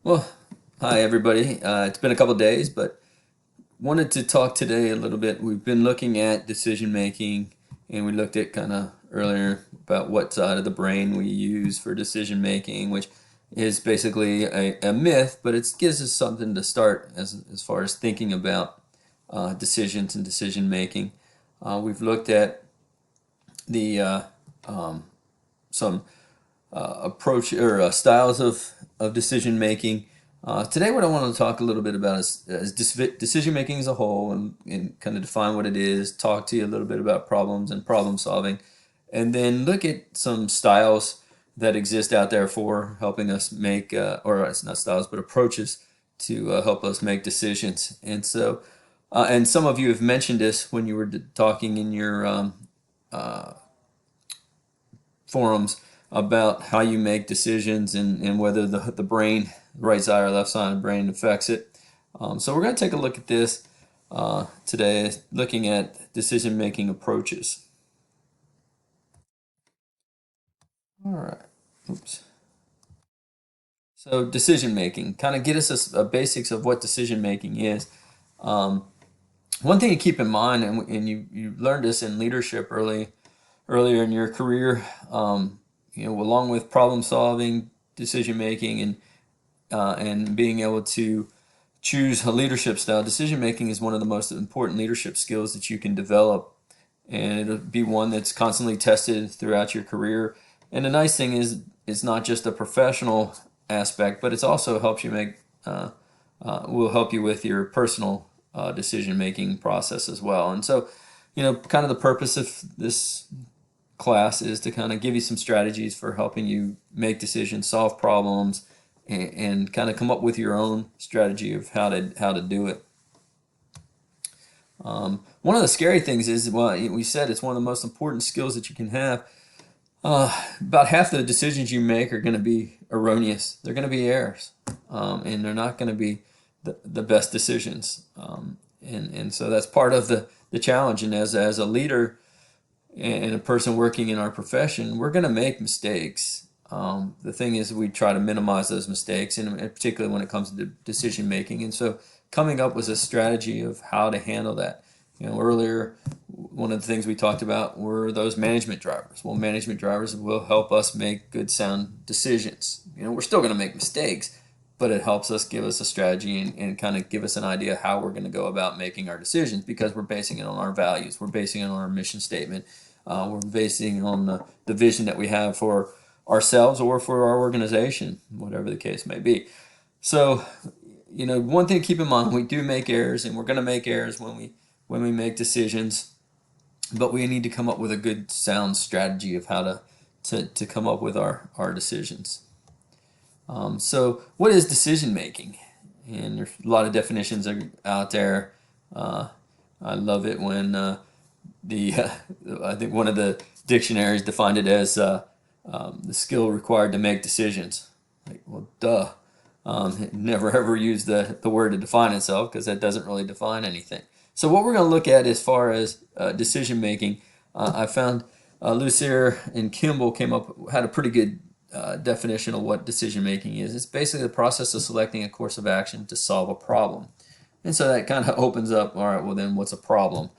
Well, hi everybody. It's been a couple days, but wanted to talk today a little bit. We've been looking at decision making, and we looked at kind of earlier about what side of the brain we use for decision making, which is basically a myth, but it gives us something to start as far as thinking about decisions and decision making. We've looked at the some approach or styles of decision making. Today, what I want to talk a little bit about is decision making as a whole, and kind of define what it is, talk to you a little bit about problems and problem solving, and then look at some styles that exist out there for helping us make, or it's not styles, but approaches to help us make decisions. And some of you have mentioned this when you were talking in your forums about how you make decisions and whether the brain, right side or left side of the brain affects it. So we're going to take a look at this today, looking at decision-making approaches. All right. Oops. So decision-making, kind of get us a basics of what decision-making is. Um, One thing to keep in mind, and you learned this in leadership earlier in your career, along with problem solving, decision making, and being able to choose a leadership style. Decision making is one of the most important leadership skills that you can develop, and it'll be one that's constantly tested throughout your career. And the nice thing is, it's not just a professional aspect, but it's also helps you make will help you with your personal decision making process as well. And so, kind of the purpose of this class is to kind of give you some strategies for helping you make decisions, solve problems, and kind of come up with your own strategy of how to do it. One of the scary things is, well, we said it's one of the most important skills that you can have. About half the decisions you make are going to be erroneous. They're going to be errors, and they're not going to be the best decisions. And so that's part of the challenge. And as a leader, and a person working in our profession, we're going to make mistakes. The thing is, we try to minimize those mistakes, and particularly when it comes to decision making. And so, coming up with a strategy of how to handle that. Earlier, one of the things we talked about were those management drivers. Well, management drivers will help us make good, sound decisions. We're still going to make mistakes, but it helps us give us a strategy and kind of give us an idea how we're going to go about making our decisions because we're basing it on our values. We're basing it on our mission statement. We're basing it on the vision that we have for ourselves or for our organization, whatever the case may be. So, one thing to keep in mind, we do make errors, and we're going to make errors when we make decisions, but we need to come up with a good, sound strategy of how to come up with our decisions. So what is decision making? And there's a lot of definitions out there. I love it when the I think one of the dictionaries defined it as the skill required to make decisions. Like, well, duh. It never ever used the word to define itself because that doesn't really define anything. So what we're going to look at as far as decision making, I found Lucier and Kimball had a pretty good definition of what decision making is. It's basically the process of selecting a course of action to solve a problem. And so that kind of opens up, all right, well then what's a problem?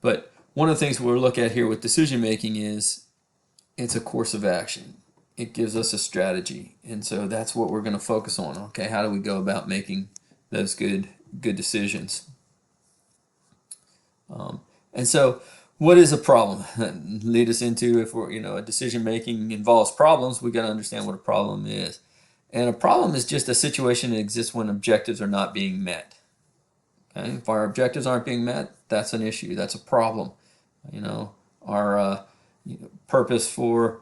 But one of the things we'll look at here with decision making is it's a course of action. It gives us a strategy. And so that's what we're going to focus on. Okay, how do we go about making those good decisions? And so what is a problem? Lead us into, if we're, a decision making involves problems, we got to understand what a problem is. And a problem is just a situation that exists when objectives are not being met. Okay? If our objectives aren't being met, that's an issue. That's a problem. Our purpose for,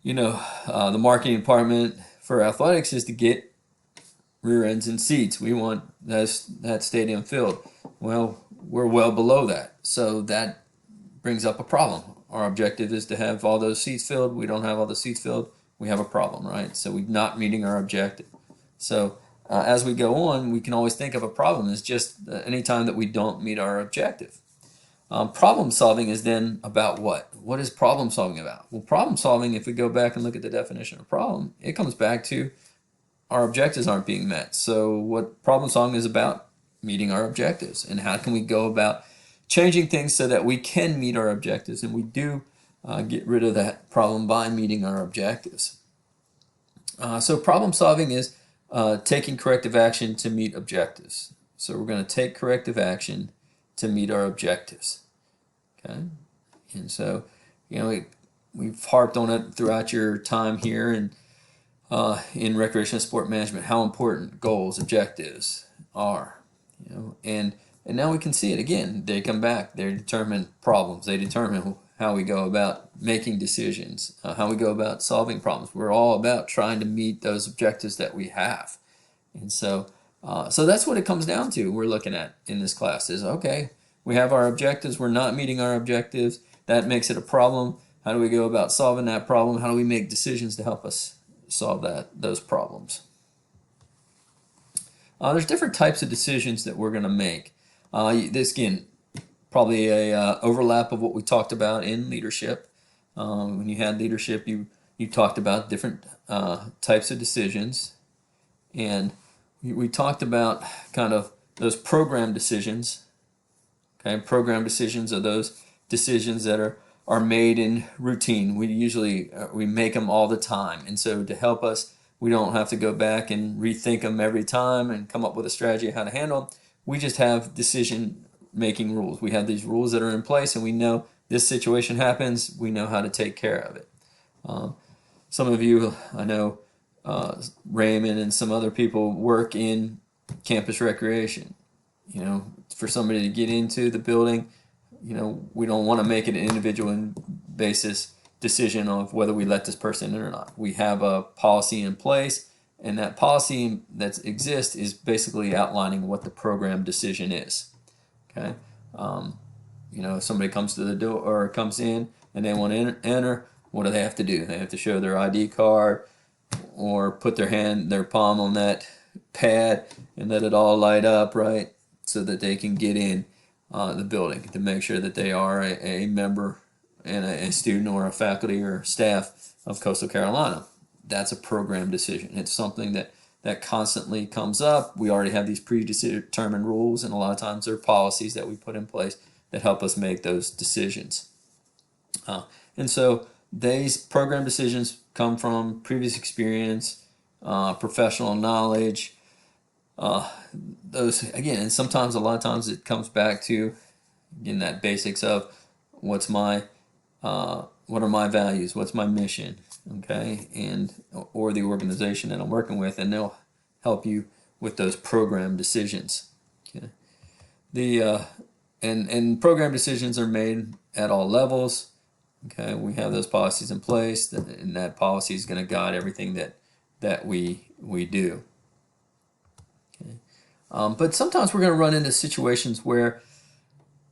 the marketing department for athletics is to get rear ends and seats. We want that stadium filled. Well, we're well below that. So that brings up a problem. Our objective is to have all those seats filled. We don't have all the seats filled. We have a problem, right? So we're not meeting our objective. So as we go on, we can always think of a problem as just any time that we don't meet our objective. Problem solving is then about what? What is problem solving about? Well, problem solving, if we go back and look at the definition of problem, it comes back to our objectives aren't being met. So what problem solving is about, meeting our objectives, and how can we go about changing things so that we can meet our objectives, and we do get rid of that problem by meeting our objectives. So problem solving is taking corrective action to meet objectives. So we're going to take corrective action to meet our objectives. Okay, and so we've harped on it throughout your time here and in recreation and sport management, how important goals, objectives are. And now we can see it again. They come back. They determine problems. They determine how we go about making decisions, how we go about solving problems. We're all about trying to meet those objectives that we have. And so that's what it comes down to. We're looking at in this class is, okay, we have our objectives. We're not meeting our objectives. That makes it a problem. How do we go about solving that problem? How do we make decisions to help us solve those problems? There's different types of decisions that we're going to make. This again, probably a overlap of what we talked about in leadership. When you had leadership, you talked about different types of decisions, and we talked about kind of those program decisions. Okay, program decisions are those decisions that are made in routine. We usually we make them all the time, and so to help us, we don't have to go back and rethink them every time and come up with a strategy of how to handle them. We just have decision making rules. We have these rules that are in place, and we know this situation happens, we know how to take care of it. Some of you, I know Raymond and some other people work in campus recreation. For somebody to get into the building, we don't want to make it an individual basis decision of whether we let this person in or not. We have a policy in place, and that policy that exists is basically outlining what the program decision is. Okay, if somebody comes to the door or comes in and they want to enter, what do they have to do? They have to show their ID card or put their palm on that pad and let it all light up, right, so that they can get in the building, to make sure that they are a member and a student or a faculty or staff of Coastal Carolina. That's a program decision. It's something that constantly comes up. We already have these predetermined rules, and a lot of times there are policies that we put in place that help us make those decisions. And so these program decisions come from previous experience, professional knowledge, those again, and sometimes a lot of times it comes back to again that basics of what are my values, what's my mission, okay, and or the organization that I'm working with, and they'll help you with those program decisions. Okay, and program decisions are made at all levels. Okay, we have those policies in place, and that policy is going to guide everything that we do. Okay, but sometimes we're going to run into situations where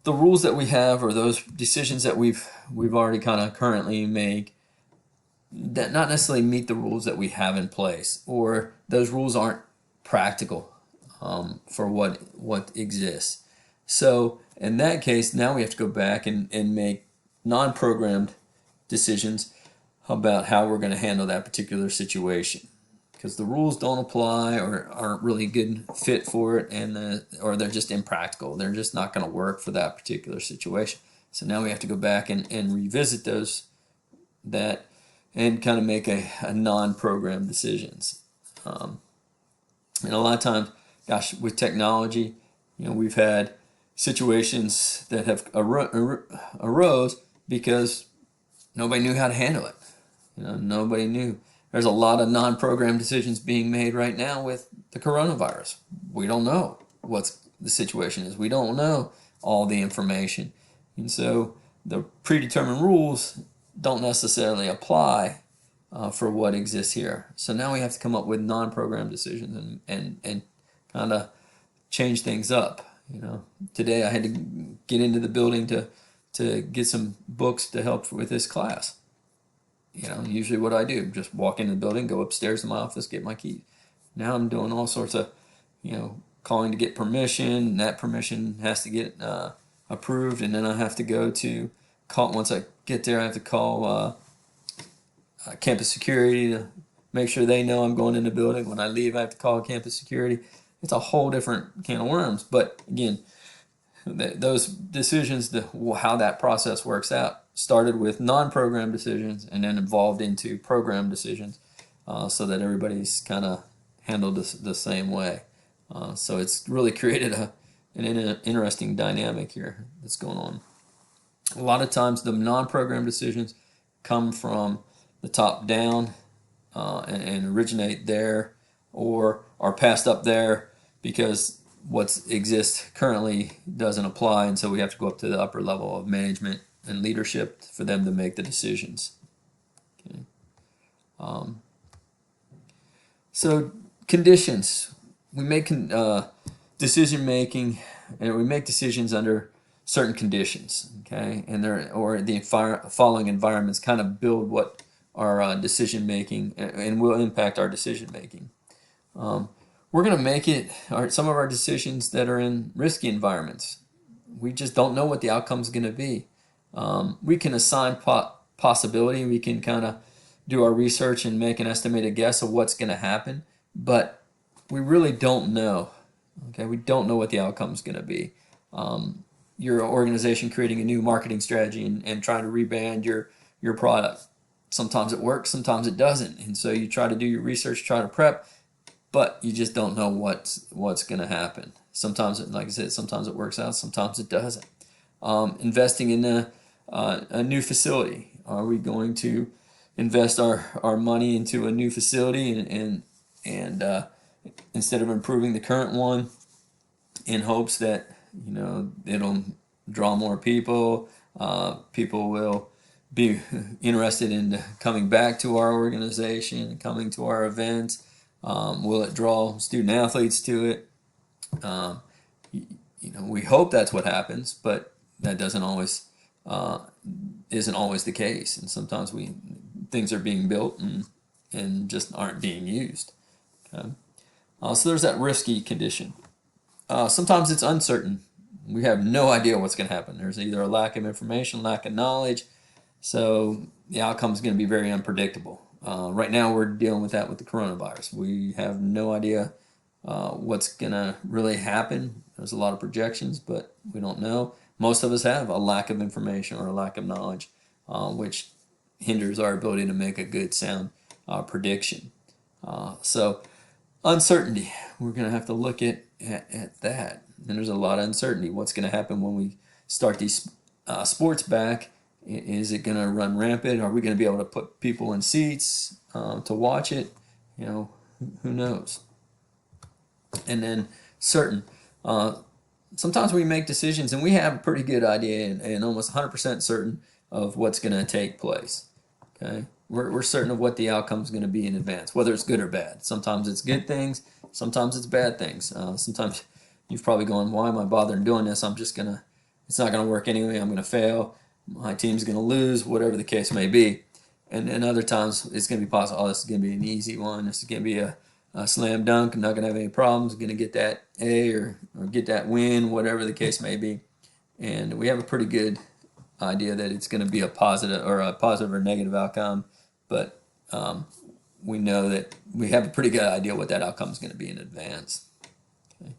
the rules that we have, or those decisions that we've already kind of currently make, that not necessarily meet the rules that we have in place, or those rules aren't practical for what exists. So in that case, now we have to go back and make non-programmed decisions about how we're going to handle that particular situation, because the rules don't apply or aren't really good fit for it, or they're just impractical. They're just not going to work for that particular situation. So now we have to go back and revisit that and kind of make a non-programmed decisions. And a lot of times, gosh, with technology, we've had situations that have arose because nobody knew how to handle it. Nobody knew. There's a lot of non-programmed decisions being made right now with the coronavirus. We don't know what the situation is. We don't know all the information. And so the predetermined rules don't necessarily apply for what exists here. So now we have to come up with non-programmed decisions and kind of change things up. Today I had to get into the building to get some books to help with this class. Usually what I do, just walk into the building, go upstairs to my office, get my keys. Now I'm doing all sorts of, calling to get permission, and that permission has to get approved, and then I have to go to call. Once I get there, I have to call campus security to make sure they know I'm going in the building. When I leave, I have to call campus security. It's a whole different can of worms. But again, those decisions, how that process works out, started with non-program decisions and then evolved into program decisions, so that everybody's kind of handled the same way. So it's really created an interesting dynamic here that's going on. A lot of times the non-program decisions come from the top down, and originate there, or are passed up there because what exists currently doesn't apply, and so we have to go up to the upper level of management and leadership for them to make the decisions. Okay. So conditions. We make decision making, and we make decisions under certain conditions. Okay, and the following environments kind of build what our decision making and will impact our decision making. We're going to make some of our decisions that are in risky environments. We just don't know what the outcome is going to be. We can assign possibility. We can kind of do our research and make an estimated guess of what's going to happen, but we really don't know. Okay, we don't know what the outcome is going to be. Your organization creating a new marketing strategy and trying to rebrand your product. Sometimes it works, sometimes it doesn't, and so you try to do your research, try to prep, but you just don't know what's going to happen. Sometimes, like I said, sometimes it works out, sometimes it doesn't. Investing in a new facility. Are we going to invest our money into a new facility and instead of improving the current one in hopes that it'll draw more people, people will be interested in coming back to our organization, coming to our events? Will it draw student athletes to it? We hope that's what happens, but that doesn't always isn't always the case, and sometimes things are being built and just aren't being used. Okay? So there's that risky condition. Sometimes it's uncertain. We have no idea what's going to happen. There's either a lack of information, lack of knowledge, so the outcome is going to be very unpredictable. Right now we're dealing with that with the coronavirus. We have no idea what's going to really happen. There's a lot of projections, but we don't know. Most of us have a lack of information or a lack of knowledge, which hinders our ability to make a good, sound prediction. So uncertainty, we're going to have to look at that. And there's a lot of uncertainty. What's going to happen when we start these sports back? Is it going to run rampant? Are we going to be able to put people in seats to watch it? Who knows? And then certain. Sometimes we make decisions and we have a pretty good idea and almost 100% certain of what's going to take place. Okay, we're certain of what the outcome is going to be in advance, whether it's good or bad. Sometimes it's good things, sometimes it's bad things. Sometimes you've probably gone, why am I bothering doing this? It's not going to work anyway. I'm going to fail. My team's going to lose, whatever the case may be. And then other times it's going to be possible, this is going to be an easy one. This is going to be a slam dunk. I'm not going to have any problems. I'm going to get that A or get that win, whatever the case may be. And we have a pretty good idea that it's going to be a positive or negative outcome, but we know that we have a pretty good idea what that outcome is going to be in advance. Okay.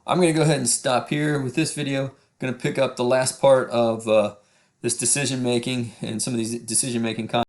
I'm going to go ahead and stop here with this video. I'm going to pick up the last part of this decision making and some of these decision making concepts.